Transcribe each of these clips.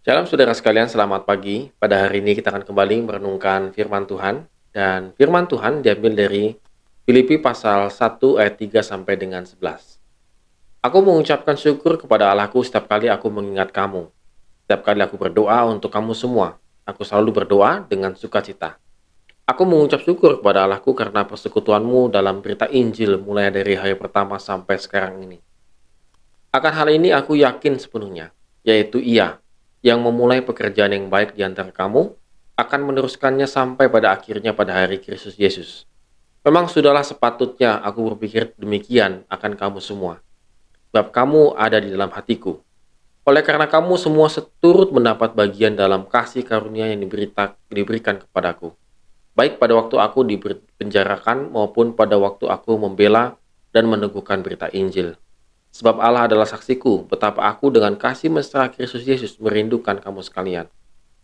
Shalom saudara sekalian, selamat pagi. Pada hari ini kita akan kembali merenungkan firman Tuhan. Dan firman Tuhan diambil dari Filipi pasal 1 ayat 3 sampai dengan 11. Aku mengucapkan syukur kepada Allahku setiap kali aku mengingat kamu. Setiap kali aku berdoa untuk kamu semua. Aku selalu berdoa dengan sukacita. Aku mengucap syukur kepada Allahku karena persekutuanmu dalam berita Injil mulai dari hari pertama sampai sekarang ini. Akan hal ini aku yakin sepenuhnya, yaitu Ia yang memulai pekerjaan yang baik di antara kamu akan meneruskannya sampai pada akhirnya pada hari Kristus Yesus. Memang sudahlah sepatutnya aku berpikir demikian akan kamu semua, sebab kamu ada di dalam hatiku. Oleh karena kamu semua seturut mendapat bagian dalam kasih karunia yang diberikan kepadaku, baik pada waktu aku dipenjarakan maupun pada waktu aku membela dan meneguhkan berita Injil. Sebab Allah adalah saksiku betapa aku dengan kasih mesra Kristus Yesus merindukan kamu sekalian.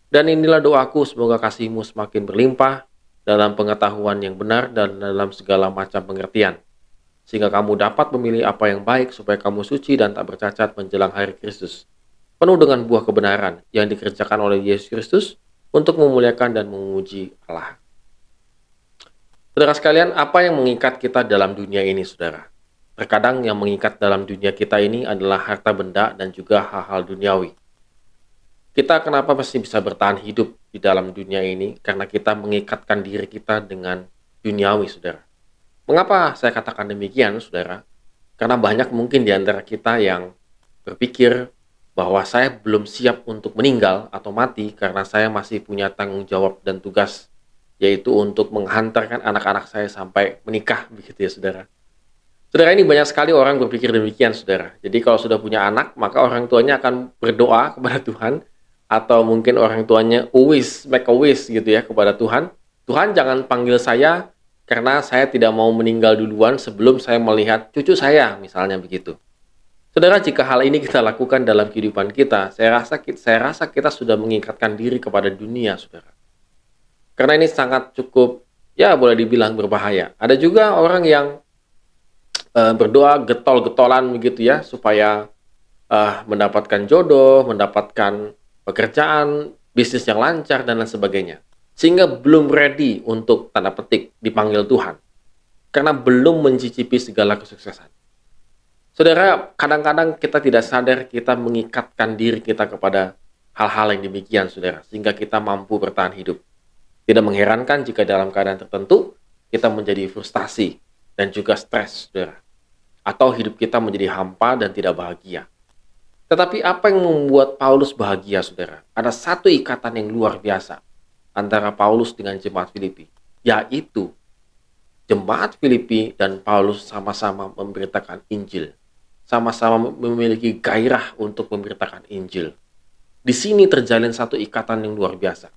Dan inilah doaku, semoga kasihmu semakin berlimpah dalam pengetahuan yang benar dan dalam segala macam pengertian. Sehingga kamu dapat memilih apa yang baik supaya kamu suci dan tak bercacat menjelang hari Kristus. Penuh dengan buah kebenaran yang dikerjakan oleh Yesus Kristus untuk memuliakan dan memuji Allah. Saudara sekalian, apa yang mengikat kita dalam dunia ini, saudara? Terkadang yang mengikat dalam dunia kita ini adalah harta benda dan juga hal-hal duniawi. Kita kenapa masih bisa bertahan hidup di dalam dunia ini? Karena kita mengikatkan diri kita dengan duniawi, saudara. Mengapa saya katakan demikian, saudara? Karena banyak mungkin di antara kita yang berpikir bahwa saya belum siap untuk meninggal atau mati karena saya masih punya tanggung jawab dan tugas, yaitu untuk menghantarkan anak-anak saya sampai menikah, begitu ya, saudara. Saudara, ini banyak sekali orang berpikir demikian, saudara. Jadi kalau sudah punya anak, maka orang tuanya akan berdoa kepada Tuhan, atau mungkin orang tuanya make a wish gitu ya kepada Tuhan. Tuhan, jangan panggil saya karena saya tidak mau meninggal duluan sebelum saya melihat cucu saya, misalnya begitu. Saudara, jika hal ini kita lakukan dalam kehidupan kita, saya rasa kita sudah mengikatkan diri kepada dunia, saudara. Karena ini sangat cukup, ya boleh dibilang berbahaya. Ada juga orang yang berdoa getol-getolan begitu ya, supaya mendapatkan jodoh, mendapatkan pekerjaan, bisnis yang lancar, dan lain sebagainya. Sehingga belum ready untuk, tanda petik, dipanggil Tuhan. Karena belum mencicipi segala kesuksesan. Saudara, kadang-kadang kita tidak sadar kita mengikatkan diri kita kepada hal-hal yang demikian, saudara. Sehingga kita mampu bertahan hidup. Tidak mengherankan jika dalam keadaan tertentu, kita menjadi frustasi dan juga stres, saudara. Atau hidup kita menjadi hampa dan tidak bahagia. Tetapi apa yang membuat Paulus bahagia, saudara? Ada satu ikatan yang luar biasa antara Paulus dengan jemaat Filipi, yaitu jemaat Filipi dan Paulus sama-sama memberitakan Injil. Sama-sama memiliki gairah untuk memberitakan Injil. Di sini terjalin satu ikatan yang luar biasa.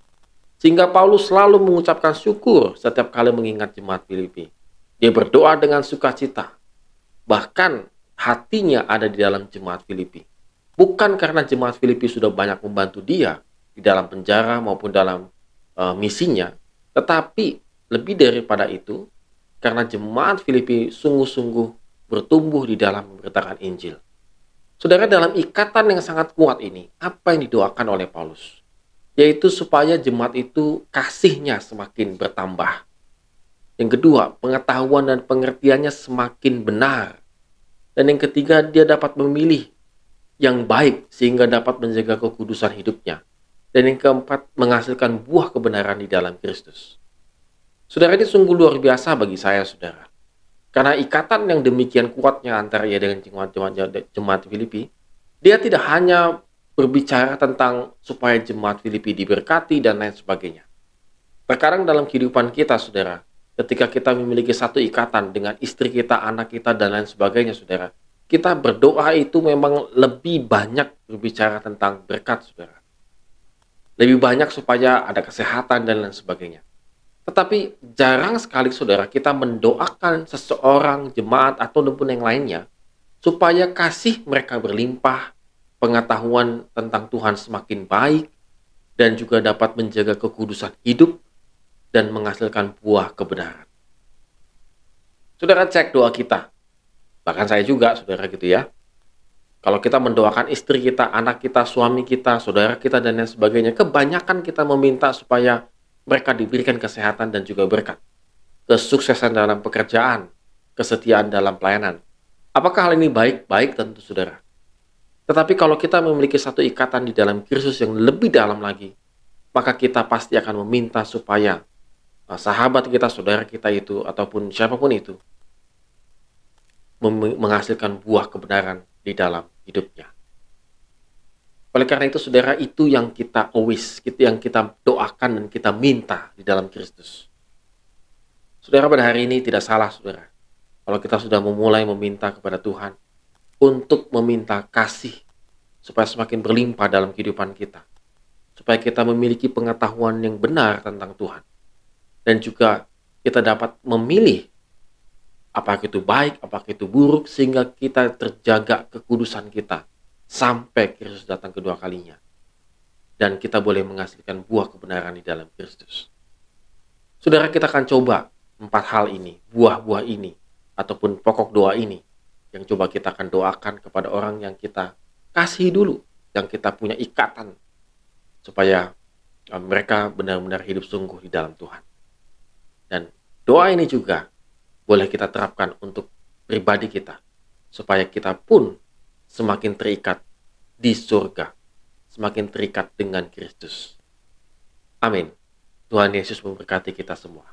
Sehingga Paulus selalu mengucapkan syukur setiap kali mengingat jemaat Filipi. Dia berdoa dengan sukacita. Bahkan hatinya ada di dalam jemaat Filipi. Bukan karena jemaat Filipi sudah banyak membantu dia di dalam penjara maupun dalam misinya, tetapi lebih daripada itu, karena jemaat Filipi sungguh-sungguh bertumbuh di dalam memberitakan Injil. Saudara, dalam ikatan yang sangat kuat ini, apa yang didoakan oleh Paulus? Yaitu supaya jemaat itu kasihnya semakin bertambah. Yang kedua, pengetahuan dan pengertiannya semakin benar. Dan yang ketiga, dia dapat memilih yang baik sehingga dapat menjaga kekudusan hidupnya. Dan yang keempat, menghasilkan buah kebenaran di dalam Kristus. Saudara, ini sungguh luar biasa bagi saya, saudara. Karena ikatan yang demikian kuatnya antara ia dengan jemaat Filipi, dia tidak hanya berbicara tentang supaya jemaat Filipi diberkati dan lain sebagainya. Terkadang dalam kehidupan kita, saudara, ketika kita memiliki satu ikatan dengan istri kita, anak kita, dan lain sebagainya, saudara, kita berdoa itu memang lebih banyak berbicara tentang berkat, saudara. Lebih banyak supaya ada kesehatan dan lain sebagainya. Tetapi jarang sekali, saudara, kita mendoakan seseorang, jemaat, ataupun yang lainnya, supaya kasih mereka berlimpah, pengetahuan tentang Tuhan semakin baik, dan juga dapat menjaga kekudusan hidup, dan menghasilkan buah kebenaran. Saudara, cek doa kita. Bahkan saya juga, saudara, gitu ya. Kalau kita mendoakan istri kita, anak kita, suami kita, saudara kita, dan lain sebagainya, kebanyakan kita meminta supaya mereka diberikan kesehatan dan juga berkat, kesuksesan dalam pekerjaan, kesetiaan dalam pelayanan. Apakah hal ini baik? Baik tentu, saudara. Tetapi kalau kita memiliki satu ikatan di dalam Kristus yang lebih dalam lagi, maka kita pasti akan meminta supaya sahabat kita, saudara kita itu, ataupun siapapun itu, menghasilkan buah kebenaran di dalam hidupnya. Oleh karena itu, saudara, itu yang kita itu yang kita doakan dan kita minta di dalam Kristus. Saudara, pada hari ini tidak salah, saudara, kalau kita sudah memulai meminta kepada Tuhan untuk meminta kasih supaya semakin berlimpah dalam kehidupan kita, supaya kita memiliki pengetahuan yang benar tentang Tuhan, dan juga kita dapat memilih apakah itu baik, apakah itu buruk, sehingga kita terjaga kekudusan kita sampai Kristus datang kedua kalinya. Dan kita boleh menghasilkan buah kebenaran di dalam Kristus. Saudara, kita akan coba 4 hal ini, buah-buah ini, ataupun pokok doa ini, yang coba kita akan doakan kepada orang yang kita kasihi dulu, yang kita punya ikatan, supaya mereka benar-benar hidup sungguh di dalam Tuhan. Dan doa ini juga boleh kita terapkan untuk pribadi kita, supaya kita pun semakin terikat di surga, semakin terikat dengan Kristus. Amin. Tuhan Yesus memberkati kita semua.